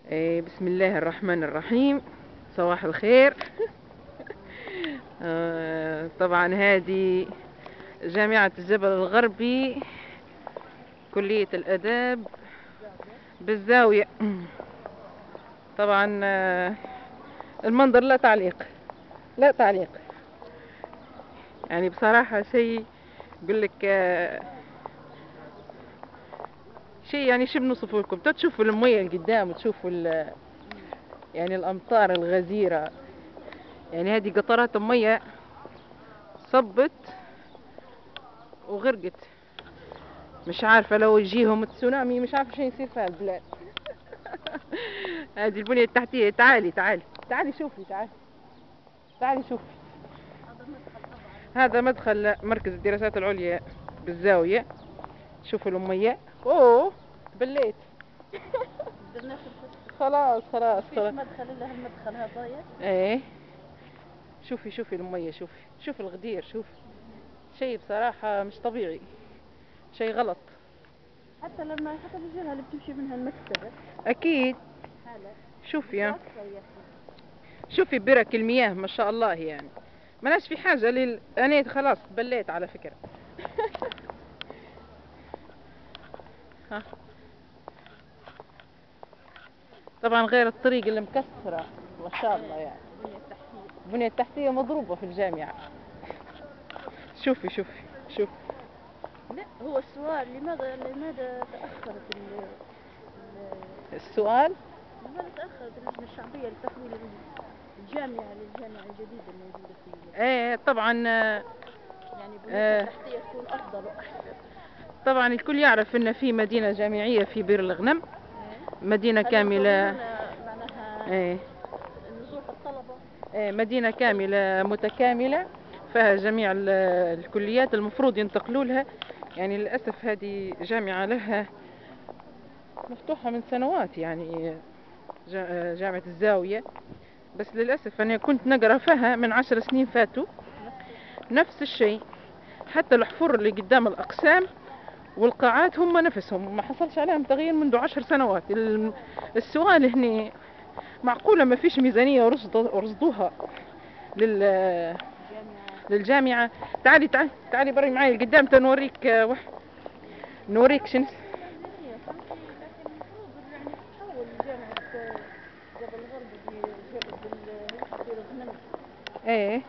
بسم الله الرحمن الرحيم. صباح الخير. طبعا هذه جامعة الجبل الغربي، كلية الآداب بالزاوية. طبعا المنظر لا تعليق، لا تعليق. يعني بصراحة شيء يقول لك شيء، يعني شو بنوصفه لكم؟ تشوفوا المية القدام وتشوفوا يعني الأمطار الغزيرة. يعني هذه قطرات مية صبت وغرقت. مش عارفة لو يجيهم تسونامي مش عارفة شو يصير في البلاد. هذه البنية التحتية. تعالي تعالي تعالي شوفي، تعالي تعالي شوفي. هذا مدخل مركز الدراسات العليا بالزاوية. شوفوا الأمية. اوه بليت. خلاص خلاص خلاص. مدخل الا هالمدخل هذا. ايه شوفي شوفي الأمية، شوفي شوفي الغدير، شوفي شيء بصراحة مش طبيعي، شيء غلط. حتى الرجال اللي بتمشي منها المكتبة أكيد. حالة. شوفي شوفي برك المياه ما شاء الله. يعني ملاش في حاجة أنا خلاص بليت على فكرة. ها. طبعا غير الطريق اللي مكسرة ما شاء الله. يعني البنية التحتية مضروبة في الجامعة. شوفي شوفي شوفي. لا، هو السؤال لماذا تأخرت السؤال لماذا تأخرت اللجنة الشعبية لتحويل للجامعة الجديدة الموجودة في ايه طبعا يعني بنيتها التحتية تكون أفضل وأحسن. طبعا الكل يعرف ان في مدينة جامعية في بير الغنم. مدينة كاملة. معناها نزوح الطلبة. مدينة كاملة متكاملة فيها جميع الكليات المفروض ينتقلوا لها. يعني للأسف هذه جامعة لها مفتوحة من سنوات، يعني جامعة الزاوية. بس للأسف أنا كنت نقرأ فيها من 10 سنين فاتوا نفس الشيء. حتى الحفر اللي قدام الأقسام والقاعات هم نفسهم ما حصلش عليهم تغيير منذ 10 سنوات. السؤال هنا، معقولة ما فيش ميزانية ورصدوها للجامعة؟ تعالي تعالي تعالي بري معي القدام تنوريك نوريك شنو. ايه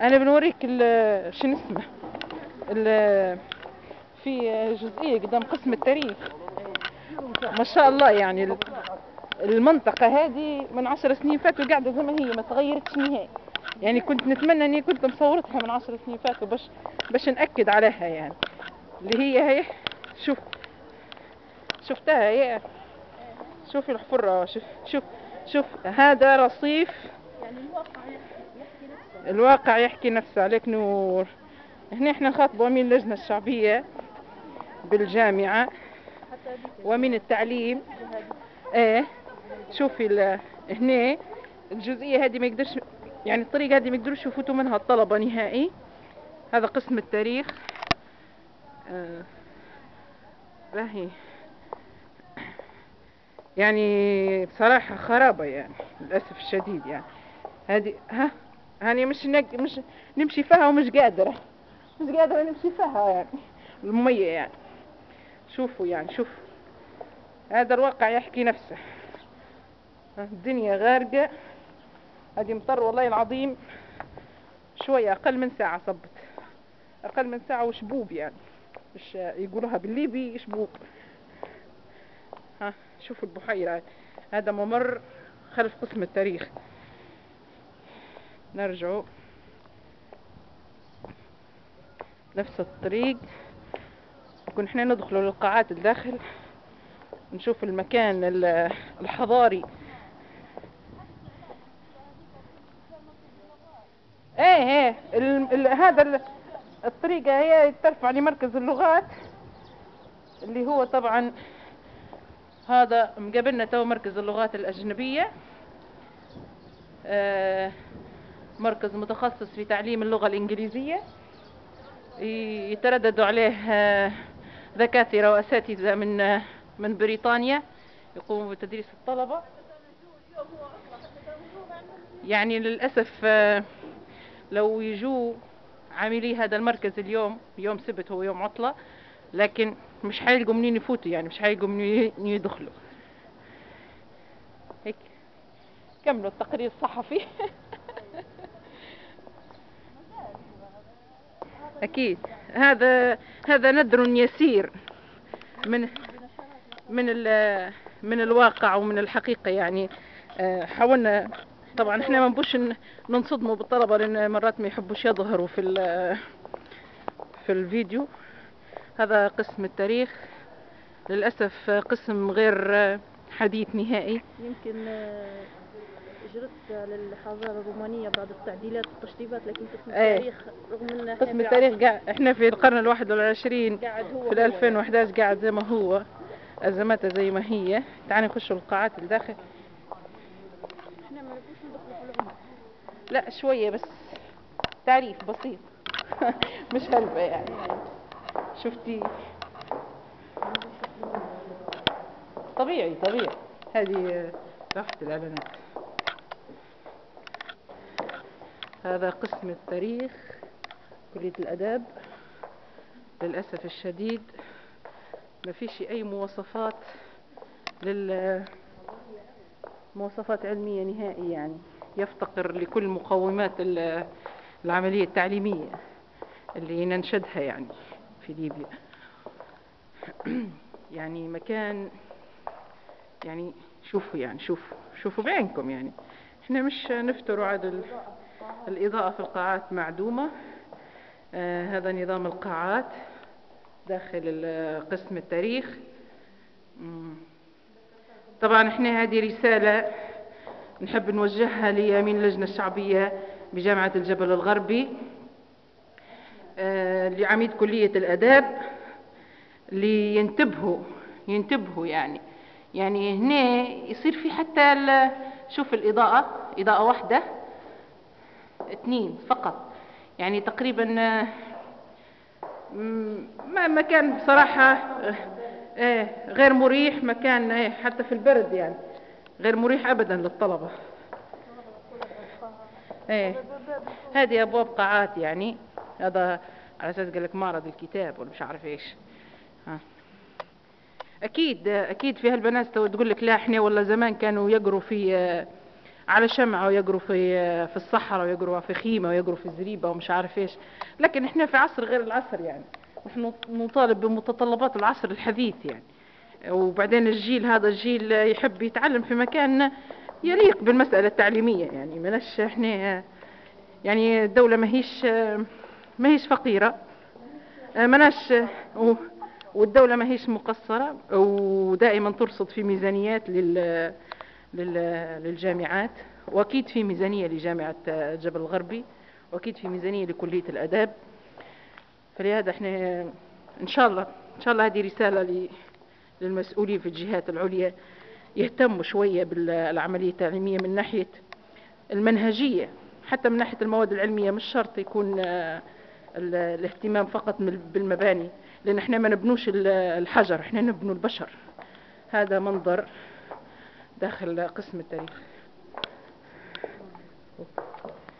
انا بنوريك شنو اسمه في جزئية قدام قسم التاريخ ما شاء الله. يعني المنطقة هذه من 10 سنين فاتوا قاعدة زي ما هي ما تغيرتش نهائي. يعني كنت نتمنى اني كنت مصورتها من 10 سنين فاتوا باش نأكد عليها. يعني اللي هي شوف شفتها هي. شوفي الحفرة. شوف هذا رصيف. يعني الواقع يحكي نفسه. عليك نور. هنا احنا نخاطبوا امين اللجنة الشعبية بالجامعة ومن التعليم. ايه شوفي هنا الجزئية هذه ما يقدرش، يعني الطريقة هذه ما يقدروش يفوتوا منها الطلبة نهائي. هذا قسم التاريخ. راهي يعني بصراحة خرابة، يعني للأسف الشديد. يعني هذه هاني مش نمشي فيها ومش قادرة، مش قادرة نمشي فيها. يعني المية يعني شوفوا، يعني شوف هذا الواقع يحكي نفسه. الدنيا غارقة. هذه مطر والله العظيم. شوية أقل من ساعة صبت، أقل من ساعة وشبوب. يعني مش يقولوها بالليبي شبوب. شوفوا البحيرة. هذا ممر خلف قسم التاريخ. نرجعوا نفس الطريق. نكون احنا ندخلوا للقاعات الداخل نشوف المكان الحضاري. ايه هذا الطريقة هي ترفع لمركز اللغات اللي هو طبعا هذا مقابلنا تو مركز اللغات الأجنبية. مركز متخصص في تعليم اللغة الإنجليزية. يترددوا عليه دكاترة وأساتذة من بريطانيا يقوموا بتدريس الطلبة. يعني للأسف لو يجوا عاملي هذا المركز اليوم، يوم سبت هو يوم عطلة، لكن مش حيلقوا منين يفوتوا، يعني مش حيلقوا منين يدخلوا. هيك كملوا التقرير الصحفي. أكيد هذا ندر يسير من من من الواقع ومن الحقيقة. يعني حاولنا طبعا احنا ما نبوش ننصدموا بالطلبة، لأن مرات ما يحبوش يظهروا في الفيديو. هذا قسم التاريخ، للأسف قسم غير حديث نهائي. يمكن جرت للحضارة الرومانية بعض التعديلات والتشطيبات، لكن قسم التاريخ رغم انه قسم التاريخ قاعد احنا في القرن ال21 قاعد هو في 2011 قاعد زي ما هو، أزماتها زي ما هي. تعالي نخشوا القاعات الداخل. احنا ما نبوش ندخلوا في العمق، لا شوية بس تعريف بسيط. مش هلبة يعني. شفتي طبيعي. هذه لوحة الإعلانات. هذا قسم التاريخ كلية الآداب. للأسف الشديد ما فيش أي مواصفات مواصفات علمية نهائي، يعني يفتقر لكل مقومات العملية التعليمية اللي ننشدها يعني في ليبيا. يعني مكان، يعني شوفوا بعينكم. يعني احنا مش نفتروا عاد. الإضاءة في القاعات معدومة. هذا نظام القاعات داخل قسم التاريخ. طبعا احنا هذه رسالة نحب نوجهها لأمين اللجنة الشعبية بجامعة الجبل الغربي، لعميد كلية الآداب، ينتبهوا يعني هنا يصير في حتى شوف الإضاءة، إضاءة واحدة 2 فقط. يعني تقريبا ما مكان بصراحة غير مريح. مكان حتى في البرد يعني غير مريح أبدا للطلبة. هذه أبواب قاعات. يعني هذا على أساس قالك معرض الكتاب ولا مش عارف إيش. أكيد في هالبنات تقول لك لا إحنا والله زمان كانوا يقروا في على شمعة، ويقروا في الصحراء، ويقروا في خيمة، ويقروا في الزريبة ومش عارف إيش. لكن إحنا في عصر غير العصر، يعني نحن نطالب بمتطلبات العصر الحديث يعني. وبعدين الجيل الجيل يحب يتعلم في مكان يليق بالمسألة التعليمية. يعني مناش إحنا يعني الدولة ما هيش فقيرة، مناش والدولة ما هيش مقصرة، ودائما ترصد في ميزانيات للجامعات. وأكيد في ميزانية لجامعة جبل الغربي، وأكيد في ميزانية لكلية الآداب. فلهذا احنا إن شاء الله هذه رسالة للمسؤولين في الجهات العليا، يهتموا شوية بالعملية التعليمية من ناحية المنهجية، حتى من ناحية المواد العلمية. مش شرط يكون الاهتمام فقط بالمباني، لأن احنا ما نبنوش الحجر، احنا نبنوا البشر. هذا منظر داخل قسم التاريخ.